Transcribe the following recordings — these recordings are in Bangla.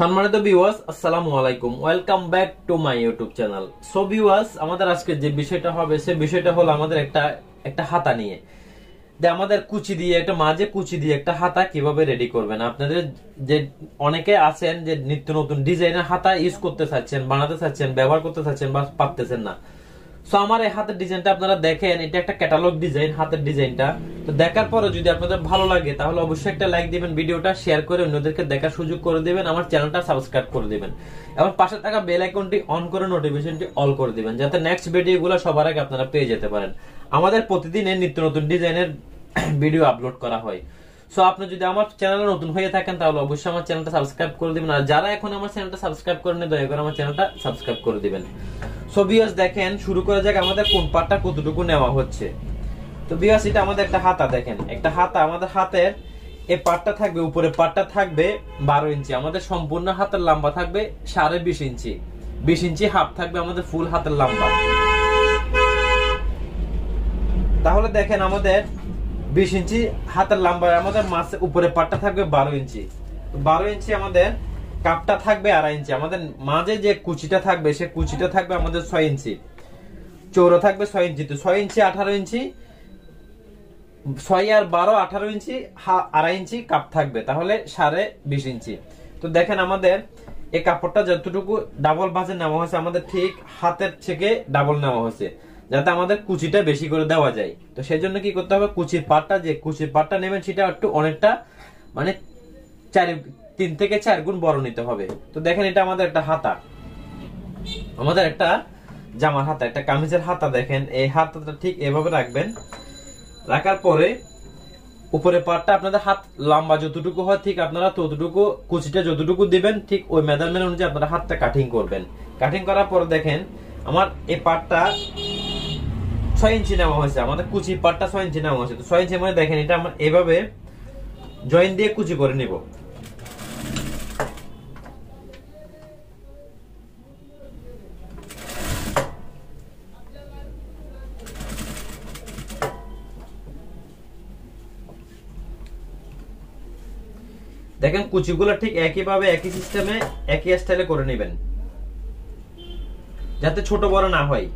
সম্মানিত ভিউয়ার্স, আসসালামু আলাইকুম। Welcome back to my YouTube channel. So viewers, আমাদের আজকে যে বিষয়টা হবে সে বিষয়টা হলো আমাদের একটা হাতা নিয়ে আমাদের কুচি দিয়ে একটা মাঝে কুচি দিয়ে একটা হাতা কিভাবে রেডি করবেন। আপনাদের যে অনেকে আছেন যে নিত্য নতুন ডিজাইনের হাতা ইউজ করতে চাচ্ছেন, বানাতে চাচ্ছেন, ব্যবহার করতে চাচ্ছেন বা পারতেছেন না। সো আমার এই হাতের ডিজাইনটা আপনারা দেখেন, এটা একটা ক্যাটালগ ডিজাইন হাতের ডিজাইনটা। তো দেখার পরে যদি আপনাদের ভালো লাগে তাহলে অবশ্যই একটা লাইক দিবেন, ভিডিওটা শেয়ার করে অন্যদেরকে দেখার সুযোগ করে দিবেন, আমার চ্যানেলটা সাবস্ক্রাইব করে দিবেন এবং পাশে থাকা বেল আইকনটি অন করে নোটিফিকেশনটি অল করে দিবেন, যাতে নেক্সট ভিডিওগুলো সবার আগে আপনারা পেয়ে যেতে পারেন। আমাদের প্রতিদিনের নিত্য নতুন ডিজাইনের ভিডিও আপলোড করা হয়। সো আপনি যদি আমার চ্যানেলে নতুন হয়ে থাকেন তাহলে অবশ্যই আমার চ্যানেলটা সাবস্ক্রাইব করে দিবেন, আর যারা এখন আমার চ্যানেলটা সাবস্ক্রাইব করেন দয়া করে আমার চ্যানেলটা সাবস্ক্রাইব করে দিবেন। সো ভিউয়ার্স দেখেন, শুরু করা যাক আমাদের কোন পার্টটা কতটুকু নেওয়া হচ্ছে। তো ভিউয়ার্স, এটা আমাদের একটা হাতা, দেখেন একটা হাতা, আমাদের হাতের এই পার্টটা থাকবে, উপরে পার্টটা থাকবে 12 ইঞ্চি, আমাদের সম্পূর্ণ হাতের লম্বা থাকবে 20.5 ইঞ্চি, 20 ইঞ্চি হাফ থাকবে আমাদের ফুল হাতের লম্বা। তাহলে দেখেন আমাদের 20 ইঞ্চি হাতের লম্বা, আমাদের মাঝে উপরে পাটটা থাকবে 12 ইঞ্চি, 12 ইঞ্চি আমাদের কাপটা থাকবে 2.5 ইঞ্চি, আমাদের মাঝে যে কুচিটা থাকবে সে কুচিটা থাকবে আমাদের 6 ইঞ্চি, চৌড়া থাকবে 6 ইঞ্চি। তো 6 ইঞ্চি 18 ইঞ্চি, 6 আর 12 18 ইঞ্চি, 2.5 ইঞ্চি কাপ থাকবে, তাহলে 20.5 ইঞ্চি। তো দেখেন আমাদের এই কাপড়টা যতটুকু ডাবল ভাঁজে নেওয়া হয়েছে, আমাদের ঠিক হাতের থেকে ডাবল নেওয়া হয়েছে, যাতে আমাদের কুচিটা বেশি করে দেওয়া যায়। তো সেই জন্য কি করতে হবে, কুচির পাটটা নেবেন সেটা একটু অনেকটা মানে 3 থেকে 4 গুণ বড় নিতে হবে। তো দেখেন এটা আমাদের একটা হাতা, আমাদের একটা জামার হাতা, একটা কামিজের হাতা। দেখেন এই হাতাটা ঠিক এভাবে রাখবেন, রাখার পরে উপরে পাটটা আপনাদের হাত লম্বা যতটুকু হয় ঠিক আপনারা ততটুকু কুচিটা যতটুকু দিবেন, ঠিক ওই মেজারমেন্ট অনুযায়ী আপনারা হাতটা কাটিং করবেন। কাটিং করার পরে দেখেন আমার এই পাটটা 6 ইঞ্চি নেওয়া হয়েছে, আমাদের কুচি পাটটা 6 ইঞ্চি নেওয়া হয়েছে। তো 6 ইঞ্চি মধ্যে দেখেন এটা আমরা এভাবে জয়েন দিয়ে কুচি করে নিব। দেখেন কুচিগুলো ঠিক একইভাবে একই সিস্টেমে একই স্টাইলে করে নেবেন, যাতে ছোট বড় না হয়।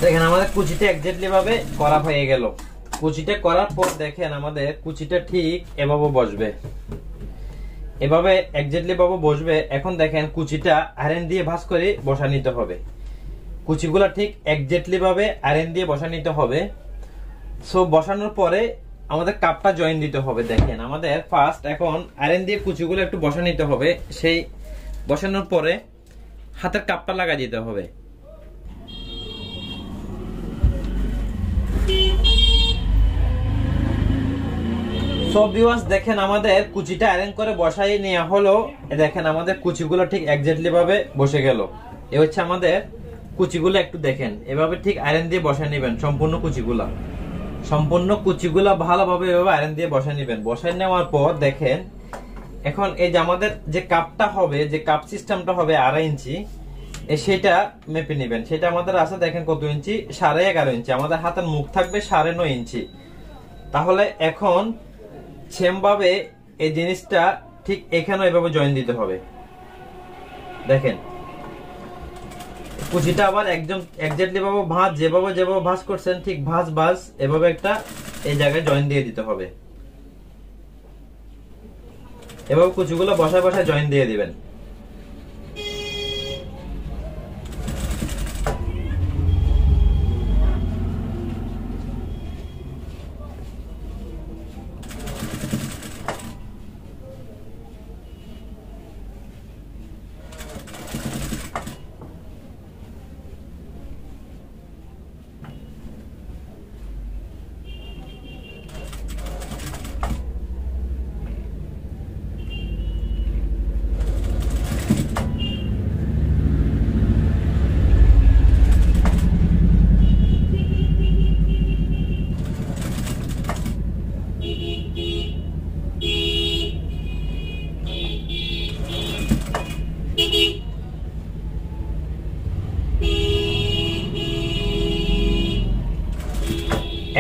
দেখেন আমাদের কুচিটা এক্স্যাক্টলি ভাবে করা হয়ে গেল। কুচিটা করার পর দেখেন আমাদের কুচিটা ঠিক এভাবে বসবে, এভাবে এক্স্যাক্টলি ভাবে বসবে। এখন দেখেন কুচিটা আয়রন দিয়ে ভাঁজ করে বসা নিতে হবে, কুচিগুলা ঠিক এক্স্যাক্টলি ভাবে আয়রন দিয়ে বসা নিতে হবে। সো বসানোর পরে আমাদের কাপটা জয়েন দিতে হবে। দেখেন আমাদের ফার্স্ট এখন আয়রন দিয়ে কুচিগুলো একটু বসা নিতে হবে, সেই বসানোর পরে হাতের কাপটা লাগা দিতে হবে। সো ভিউয়ার্স দেখেন আমাদের কুচিটা আয়রন করে বসাই নেওয়া হলো। দেখেন আমাদের কুচিগুলো ঠিক এক্স্যাক্টলি ভাবে বসে গেল। এই হচ্ছে আমাদের কুচিগুলো, একটু দেখেন এভাবে ঠিক আয়রন দিয়ে বসায় নেবেন সম্পূর্ণ কুচিগুলা ভালোভাবে এভাবে আয়রন দিয়ে বসায় নেবেন। বসায় নেওয়ার পর দেখেন এখন এই যে আমাদের যে কাপটা হবে, যে কাপ সিস্টেমটা হবে 2.5 ইঞ্চি, সেটা মেপে নেবেন। সেটা আমাদের আছে দেখেন কত ইঞ্চি, 11.5 ইঞ্চি। আমাদের হাতের মুখ থাকবে 9.5 ইঞ্চি। তাহলে এখন সেম ভাবে এই জিনিসটা ঠিক এখানে এভাবে জয়েন দিতে হবে। দেখেন কুচিটা আবার একদম এক্স্যাক্টলি ভাবে যেভাবে ভাঁজ করছেন ঠিক ভাঁজ এভাবে একটা এই জায়গায় জয়েন দিয়ে দিতে হবে। এভাবে কুচিগুলো বসায় জয়েন দিয়ে দিবেন।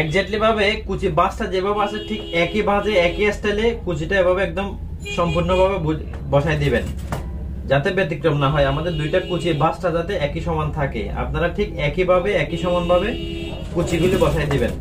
এক্স্যাক্টলি ভাবে কুচি বাসটা যেভাবে আছে ঠিক একই ভাঁজে একই স্টাইলে কুচিটা এভাবে একদম সম্পূর্ণভাবে বসাই দিবেন, যাতে ব্যতিক্রম না হয়। আমাদের দুইটা কুচির বাসটা যাতে একই সমান থাকে, আপনারা ঠিক একই ভাবে একই সমান ভাবে কুচিগুলি বসাই দিবেন।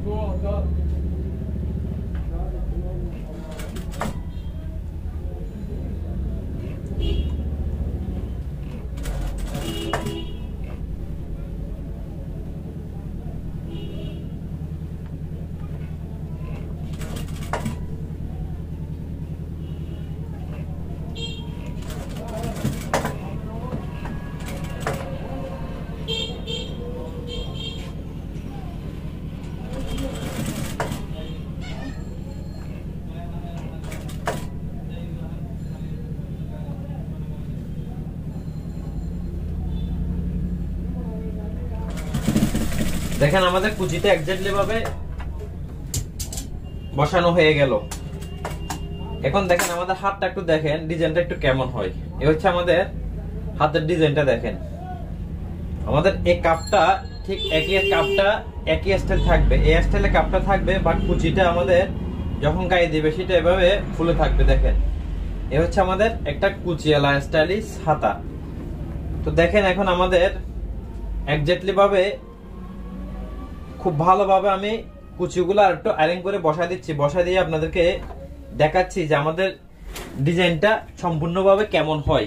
দেখেন আমাদের কুচিতে এক্স্যাক্টলি ভাবে বসানো হয়ে গেল। এখন দেখেন আমাদের হাতটা একটু দেখেন, ডিজাইনটা একটু কেমন হয়। এই হচ্ছে আমাদের হাতের ডিজাইনটা। দেখেন আমাদের এই কাপটা ঠিক একই স্টাইল থাকবে, এই স্টাইলে কাপটা থাকবে, বাট কুচিটা আমাদের যখন গায়ে দিবে সেটা এভাবে ফুলে থাকবে। দেখেন এই হচ্ছে আমাদের একটা কুচিওয়ালা স্টাইলিশ হাতা। তো দেখেন এখন আমাদের এক্স্যাক্টলি ভাবে খুব ভালোভাবে আমি কুচিগুলো আর একটু আয়রন করে বসাই দিচ্ছি। বসাই দিয়ে আপনাদেরকে দেখাচ্ছি যে আমাদের ডিজাইনটা সম্পূর্ণভাবে কেমন হয়,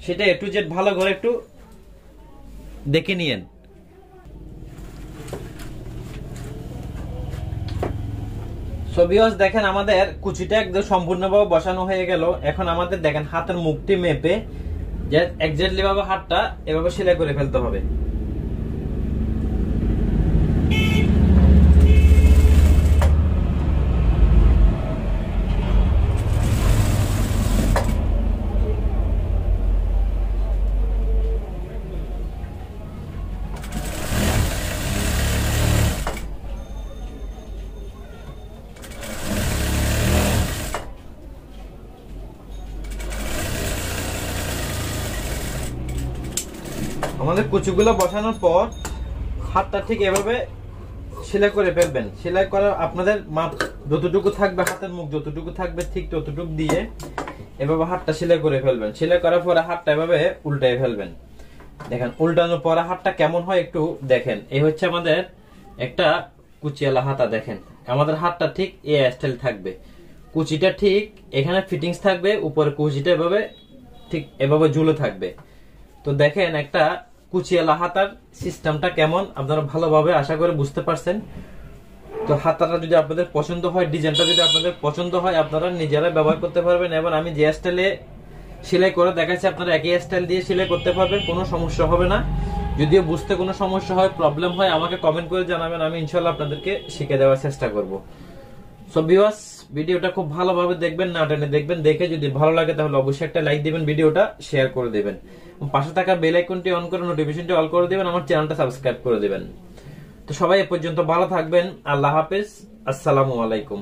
সেটা A to Z ভালো করে একটু দেখে নিয়েন। সো ভিউয়ার্স দেখেন আমাদের কুচিটা একদম সম্পূর্ণভাবে বসানো হয়ে গেল। এখন আমাদের দেখেন হাতের মুখটি মেপে যে এক্স্যাক্টলি ভাবে হাতটা এভাবে সেলাই করে ফেলতে হবে। আমাদের কুচিগুলো বসানোর পর হাতটা ঠিক এভাবে সেলাই করে ফেলবেন। সেলাই করা আপনাদের মাপ যতটুকু থাকবে, হাতের মুখ যতটুকু থাকবে ঠিক ততটুকু দিয়ে এভাবে হাতটা সেলাই করে ফেলবেন। সেলাই করার পরে হাতটা এভাবে উল্টাই ফেলবেন। দেখেন উল্টানোর পরে হাতটা কেমন হয় একটু দেখেন। এই হচ্ছে আমাদের একটা কুচিওয়ালা হাতা। দেখেন আমাদের হাতটা ঠিক এই স্টাইল থাকবে, কুচিটা ঠিক এখানে ফিটিংস থাকবে, উপরে কুচিটা এভাবে ঠিক এভাবে ঝুলে থাকবে। তো দেখেন একটা কুচিওয়ালা হাতার সিস্টেমটা কেমন আপনারা ভালোভাবে আশা করে বুঝতে পারছেন। তো হাতাটা যদি আপনাদের পছন্দ হয়, ডিজাইনটা যদি আপনাদের পছন্দ হয়, আপনারা নিজেরা ব্যবহার করতে পারবেন। এবং আমি যে স্টাইলে সেলাই করে দেখাচ্ছি আপনারা একই স্টাইল দিয়ে সেলাই করতে পারবেন, কোনো সমস্যা হবে না। যদিও বুঝতে কোনো সমস্যা হয়, প্রবলেম হয়, আমাকে কমেন্ট করে জানাবেন, আমি ইনশাআল্লাহ আপনাদেরকে শিখে দেওয়ার চেষ্টা করব। সো ভিউয়ার্স, ভিডিওটা খুব ভালোভাবে দেখবেন, না টেনে দেখবেন। দেখে যদি ভালো লাগে তাহলে অবশ্যই একটা লাইক দিবেন, ভিডিওটা শেয়ার করে দিবেন, পাশে থাকা বেল আইকনটি অন করে নোটিফিকেশনটি অল করে দিবেন, আমার চ্যানেলটা সাবস্ক্রাইব করে দিবেন। তো সবাই এ পর্যন্ত ভালো থাকবেন। আল্লাহ হাফেজ, আসসালামু আলাইকুম।